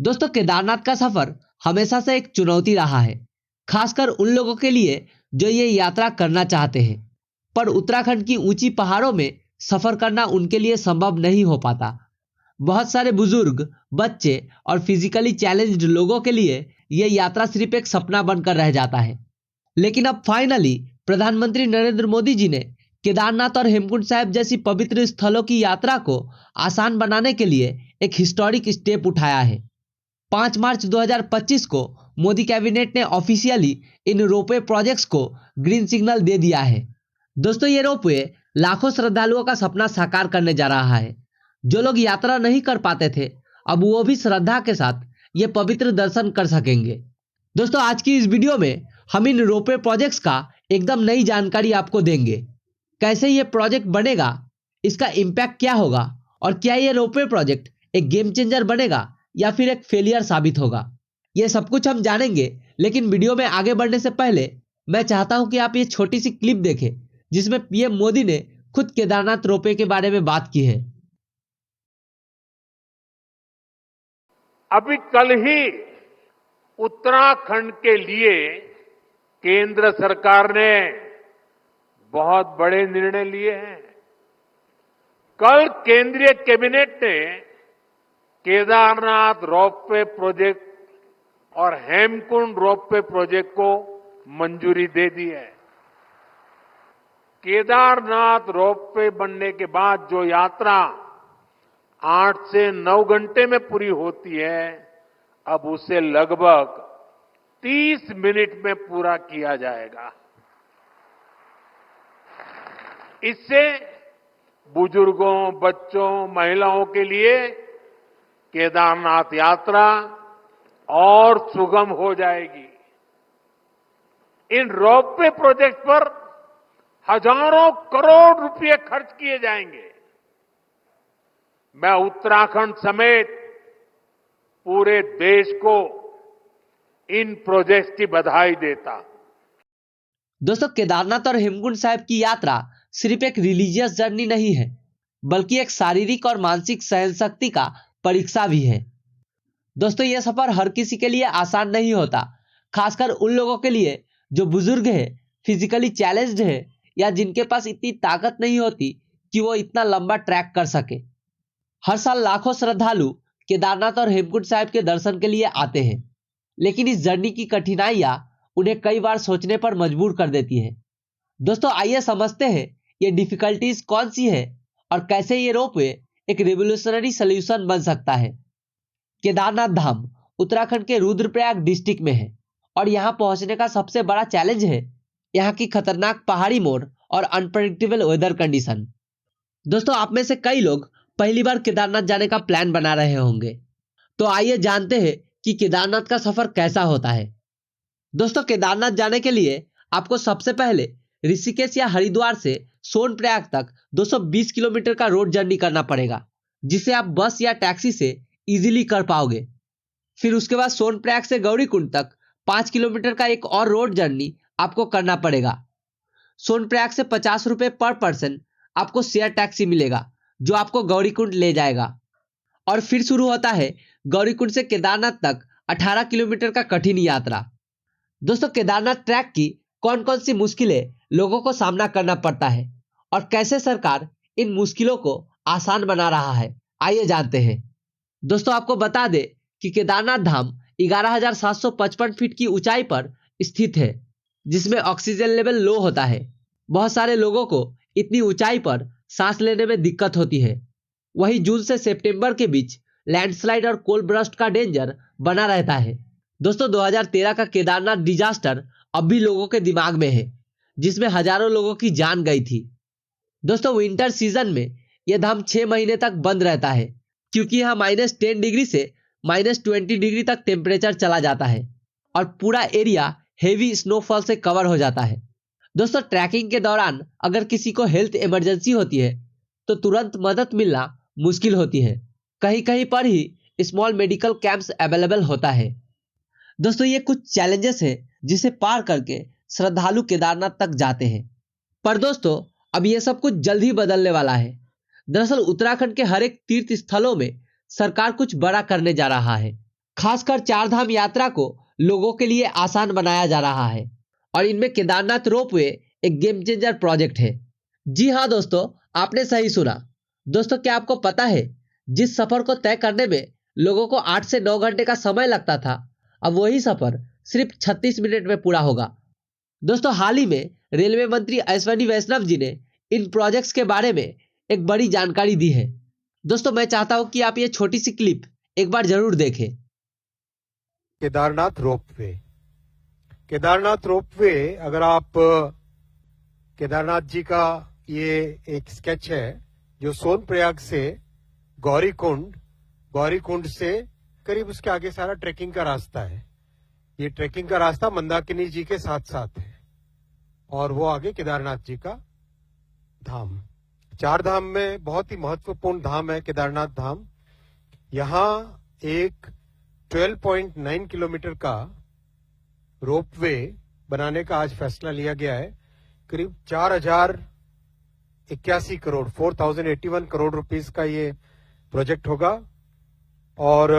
दोस्तों, केदारनाथ का सफर हमेशा से एक चुनौती रहा है, खासकर उन लोगों के लिए जो ये यात्रा करना चाहते हैं। पर उत्तराखंड की ऊंची पहाड़ों में सफर करना उनके लिए संभव नहीं हो पाता। बहुत सारे बुजुर्ग, बच्चे और फिजिकली चैलेंज्ड लोगों के लिए ये यात्रा सिर्फ एक सपना बनकर रह जाता है। लेकिन अब फाइनली प्रधानमंत्री नरेंद्र मोदी जी ने केदारनाथ और हेमकुंड साहिब जैसी पवित्र स्थलों की यात्रा को आसान बनाने के लिए एक हिस्टोरिक स्टेप उठाया है। 5 मार्च 2025 को मोदी कैबिनेट ने ऑफिशियली इन रोपवे प्रोजेक्ट्स को ग्रीन सिग्नल दे दिया है। दोस्तों, ये रोपवे लाखों श्रद्धालुओं का सपना साकार करने जा रहा है। जो लोग यात्रा नहीं कर पाते थे, अब वो भी श्रद्धा के साथ ये पवित्र दर्शन कर सकेंगे। दोस्तों, आज की इस वीडियो में हम इन रोपवे प्रोजेक्ट्स का एकदम नई जानकारी आपको देंगे। कैसे ये प्रोजेक्ट बनेगा, इसका इम्पैक्ट क्या होगा और क्या ये रोपवे प्रोजेक्ट एक गेम चेंजर बनेगा या फिर एक फेलियर साबित होगा, ये सब कुछ हम जानेंगे। लेकिन वीडियो में आगे बढ़ने से पहले मैं चाहता हूं कि आप ये छोटी सी क्लिप देखें जिसमें पीएम मोदी ने खुद केदारनाथ रोपवे के बारे में बात की है। अभी कल ही उत्तराखंड के लिए केंद्र सरकार ने बहुत बड़े निर्णय लिए हैं। कल केंद्रीय कैबिनेट ने केदारनाथ रोपवे प्रोजेक्ट और हेमकुंड रोपवे प्रोजेक्ट को मंजूरी दे दी है। केदारनाथ रोपवे बनने के बाद जो यात्रा 8 से 9 घंटे में पूरी होती है, अब उसे लगभग 30 मिनट में पूरा किया जाएगा। इससे बुजुर्गों, बच्चों, महिलाओं के लिए केदारनाथ यात्रा और सुगम हो जाएगी। इन रोपवे प्रोजेक्ट पर हजारों करोड़ रुपए खर्च किए जाएंगे। मैं उत्तराखंड समेत पूरे देश को इन प्रोजेक्ट्स की बधाई देता हूं। दोस्तों, केदारनाथ और हेमकुंड साहिब की यात्रा सिर्फ एक रिलीजियस जर्नी नहीं है, बल्कि एक शारीरिक और मानसिक सहनशक्ति का परीक्षा भी है। दोस्तों, यह सफर हर किसी के लिए आसान नहीं होता, खासकर उन लोगों के लिए जो बुजुर्ग है, फिजिकली चैलेंज्ड है या जिनके पास इतनी ताकत नहीं होती कि वो इतना लंबा ट्रैक कर सके। हर साल लाखों श्रद्धालु केदारनाथ और हेमकुंड साहिब के दर्शन के लिए आते हैं, लेकिन इस जर्नी की कठिनाइयां उन्हें कई बार सोचने पर मजबूर कर देती है। दोस्तों, आइए समझते हैं ये डिफिकल्टीज कौन सी है और कैसे ये रोपवे एक रिवोल्यूशनरी सॉल्यूशन बन सकता है। केदारनाथ धाम उत्तराखंड के रुद्रप्रयाग डिस्ट्रिक्ट में है और यहाँ पहुंचने का सबसे बड़ा चैलेंज है यहाँ की खतरनाक पहाड़ी मोड़ और अनप्रेडिक्टेबल वेदर कंडीशन। दोस्तों, आप में से कई लोग पहली बार केदारनाथ जाने का प्लान बना रहे होंगे, तो आइए जानते हैं कि केदारनाथ का सफर कैसा होता है। दोस्तों, केदारनाथ जाने के लिए आपको सबसे पहले ऋषिकेश या हरिद्वार से सोनप्रयाग तक 220 किलोमीटर का रोड जर्नी करना पड़ेगा, जिसे आप बस या टैक्सी से इजीली कर पाओगे। फिर उसके बाद सोनप्रयाग से गौरीकुंड तक 5 किलोमीटर का एक और रोड जर्नी आपको करना पड़ेगा। सोनप्रयाग से 50 रुपए पर पर्सन आपको शेयर टैक्सी मिलेगा, जो आपको गौरीकुंड ले जाएगा। और फिर शुरू होता है गौरीकुंड से केदारनाथ तक 18 किलोमीटर का कठिन यात्रा। दोस्तों, केदारनाथ ट्रैक की कौन कौन सी मुश्किलें लोगों को सामना करना पड़ता है और कैसे सरकार इन मुश्किलों को आसान बना रहा है, आइए जानते हैं। दोस्तों, आपको बता दें कि केदारनाथ धाम 11,755 फीट की ऊंचाई पर स्थित है, जिसमें ऑक्सीजन लेवल लो होता है। बहुत सारे लोगों को इतनी ऊंचाई पर सांस लेने में दिक्कत होती है। वहीं जून से सितंबर के बीच लैंडस्लाइड और कोल ब्रस्ट का डेंजर बना रहता है। दोस्तों, 2013 का केदारनाथ डिजास्टर अब भी लोगों के दिमाग में है, जिसमें हजारों लोगों की जान गई थी। दोस्तों, विंटर सीजन में यह धाम 6 महीने तक बंद रहता है, क्योंकि यहाँ -10 डिग्री से -20 डिग्री तक टेम्परेचर चला जाता है और पूरा एरिया हेवी स्नोफॉल से कवर हो जाता है। दोस्तों, ट्रैकिंग के दौरान अगर किसी को हेल्थ इमरजेंसी होती है तो तुरंत मदद मिलना मुश्किल होती है। कहीं कहीं पर ही स्मॉल मेडिकल कैंप्स अवेलेबल होता है। दोस्तों, ये कुछ चैलेंजेस हैं जिसे पार करके श्रद्धालु केदारनाथ तक जाते हैं। पर दोस्तों, अब ये सब कुछ जल्द ही बदलने वाला है। दरअसल उत्तराखंड के हर एक तीर्थ स्थलों में सरकार कुछ बड़ा करने जा रहा है। खासकर चारधाम यात्रा को लोगों के लिए आसान बनाया जा रहा है और इनमें केदारनाथ रोपवे एक गेम चेंजर प्रोजेक्ट है। जी हाँ दोस्तों, आपने सही सुना। दोस्तों, क्या आपको पता है जिस सफर को तय करने में लोगों को 8 से 9 घंटे का समय लगता था, अब वही सफर सिर्फ 36 मिनट में पूरा होगा। दोस्तों, हाल ही में रेलवे मंत्री अश्विनी वैष्णव जी ने इन प्रोजेक्ट्स के बारे में एक बड़ी जानकारी दी है। दोस्तों, मैं चाहता हूं कि आप ये छोटी सी क्लिप एक बार जरूर देखें। केदारनाथ रोपवे। केदारनाथ रोपवे, अगर आप केदारनाथ जी का ये एक स्केच है जो सोनप्रयाग से गौरीकुंड से करीब उसके आगे सारा ट्रेकिंग का रास्ता है। ये ट्रेकिंग का रास्ता मंदाकिनी जी के साथ साथ है और वो आगे केदारनाथ जी का धाम। चार धाम में बहुत ही महत्वपूर्ण धाम है केदारनाथ धाम। यहां एक 12.9 किलोमीटर का रोपवे बनाने का आज फैसला लिया गया है। करीब 4081 करोड़ 4081 करोड़ रुपीस का ये प्रोजेक्ट होगा और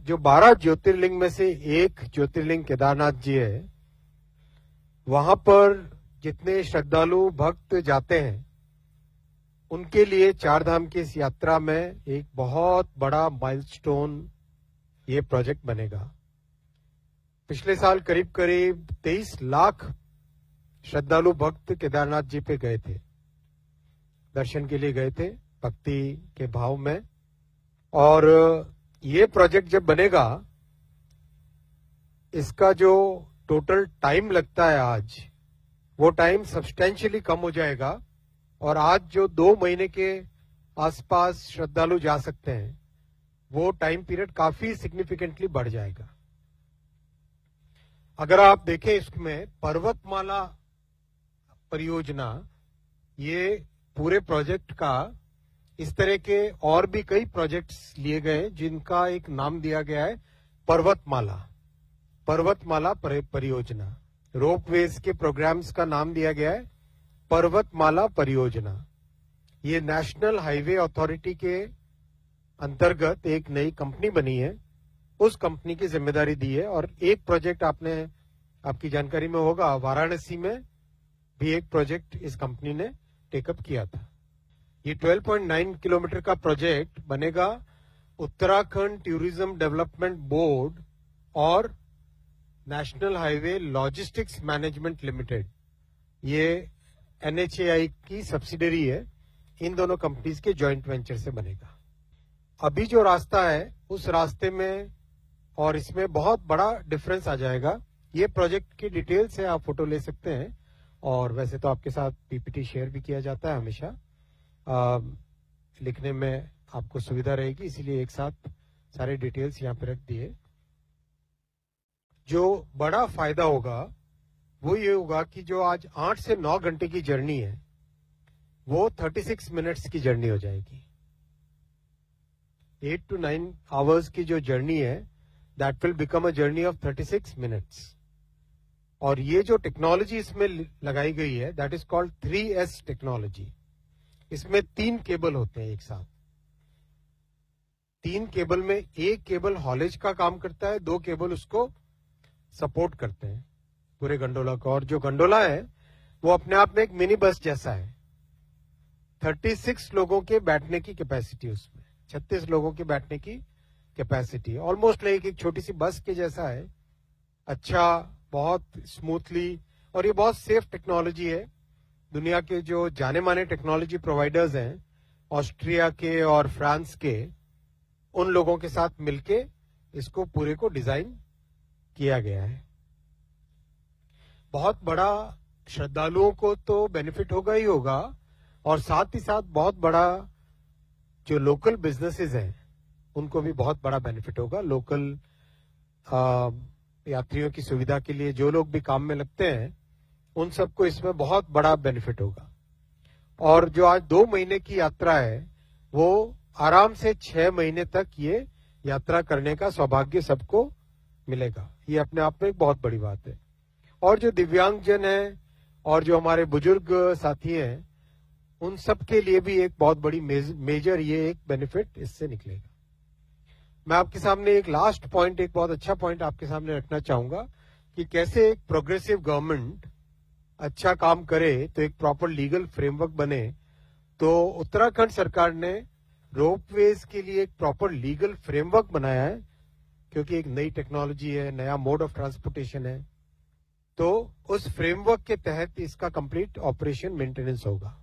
जो 12 ज्योतिर्लिंग में से एक ज्योतिर्लिंग केदारनाथ जी है, वहां पर जितने श्रद्धालु भक्त जाते हैं उनके लिए चारधाम की इस यात्रा में एक बहुत बड़ा माइलस्टोन ये प्रोजेक्ट बनेगा। पिछले साल करीब 23 लाख श्रद्धालु भक्त केदारनाथ जी पे गए थे, दर्शन के लिए गए थे भक्ति के भाव में। और ये प्रोजेक्ट जब बनेगा, इसका जो टोटल टाइम लगता है आज, वो टाइम सब्सटेंशियली कम हो जाएगा और आज जो 2 महीने के आसपास श्रद्धालु जा सकते हैं वो टाइम पीरियड काफी सिग्निफिकेंटली बढ़ जाएगा। अगर आप देखें इसमें पर्वतमाला परियोजना, ये पूरे प्रोजेक्ट का इस तरह के और भी कई प्रोजेक्ट्स लिए गए जिनका एक नाम दिया गया है पर्वतमाला परियोजना। रोपवेज के प्रोग्राम्स का नाम दिया गया है पर्वतमाला परियोजना। ये नेशनल हाईवे अथॉरिटी के अंतर्गत एक नई कंपनी बनी है, उस कंपनी की जिम्मेदारी दी है। और एक प्रोजेक्ट आपकी जानकारी में होगा, वाराणसी में भी एक प्रोजेक्ट इस कंपनी ने टेकअप किया था। ये 12.9 किलोमीटर का प्रोजेक्ट बनेगा उत्तराखंड टूरिज्म डेवलपमेंट बोर्ड और national highway logistics management limited, ये NHAI की सब्सिडरी है, इन दोनों कंपनीज के जॉइंट वेंचर से बनेगा। अभी जो रास्ता है उस रास्ते में और इसमें बहुत बड़ा डिफरेंस आ जाएगा। ये प्रोजेक्ट की डिटेल से आप फोटो ले सकते हैं और वैसे तो आपके साथ PPT शेयर भी किया जाता है हमेशा। लिखने में आपको सुविधा रहेगी, इसीलिए एक साथ सारे डिटेल्स यहाँ पे रख दिए। जो बड़ा फायदा होगा वो ये होगा कि जो आज 8 से 9 घंटे की जर्नी है वो 36 मिनट्स की जर्नी हो जाएगी। 8 to 9 आवर्स की जो जर्नी है, that will become a journey of 36 minutes. और ये जो टेक्नोलॉजी इसमें लगाई गई है, that is called 3S technology. इसमें 3 केबल होते हैं एक साथ। 3 केबल में एक केबल हॉलेज का काम करता है, 2 केबल उसको सपोर्ट करते हैं पूरे गंडोला को। और जो गंडोला है वो अपने आप में एक मिनी बस जैसा है। 36 लोगों के बैठने की कैपेसिटी उसमें, 36 लोगों के बैठने की कैपेसिटी, ऑलमोस्ट लाइक एक छोटी सी बस के जैसा है। अच्छा, बहुत स्मूथली, और ये बहुत सेफ टेक्नोलॉजी है। दुनिया के जो जाने माने टेक्नोलॉजी प्रोवाइडर्स हैं, ऑस्ट्रिया के और फ्रांस के, उन लोगों के साथ मिलके इसको पूरे को डिजाइन किया गया है। बहुत बड़ा श्रद्धालुओं को तो बेनिफिट होगा ही होगा और साथ ही साथ बहुत बड़ा जो लोकल बिजनेसेस हैं उनको भी बहुत बड़ा बेनिफिट होगा। लोकल यात्रियों की सुविधा के लिए जो लोग भी काम में लगते हैं उन सबको इसमें बहुत बड़ा बेनिफिट होगा। और जो आज 2 महीने की यात्रा है वो आराम से 6 महीने तक ये यात्रा करने का सौभाग्य सबको मिलेगा। ये अपने आप में एक बहुत बड़ी बात है। और जो दिव्यांगजन है और जो हमारे बुजुर्ग साथी हैं, उन सब के लिए भी एक बहुत बड़ी मेजर ये एक बेनिफिट इससे निकलेगा। मैं आपके सामने एक लास्ट पॉइंट, एक बहुत अच्छा पॉइंट आपके सामने रखना चाहूंगा कि कैसे एक प्रोग्रेसिव गवर्नमेंट अच्छा काम करे तो एक प्रॉपर लीगल फ्रेमवर्क बने। तो उत्तराखंड सरकार ने रोपवेज के लिए एक प्रॉपर लीगल फ्रेमवर्क बनाया है, क्योंकि एक नई टेक्नोलॉजी है, नया मोड ऑफ ट्रांसपोर्टेशन है। तो उस फ्रेमवर्क के तहत इसका कंप्लीट ऑपरेशन मेंटेनेंस होगा।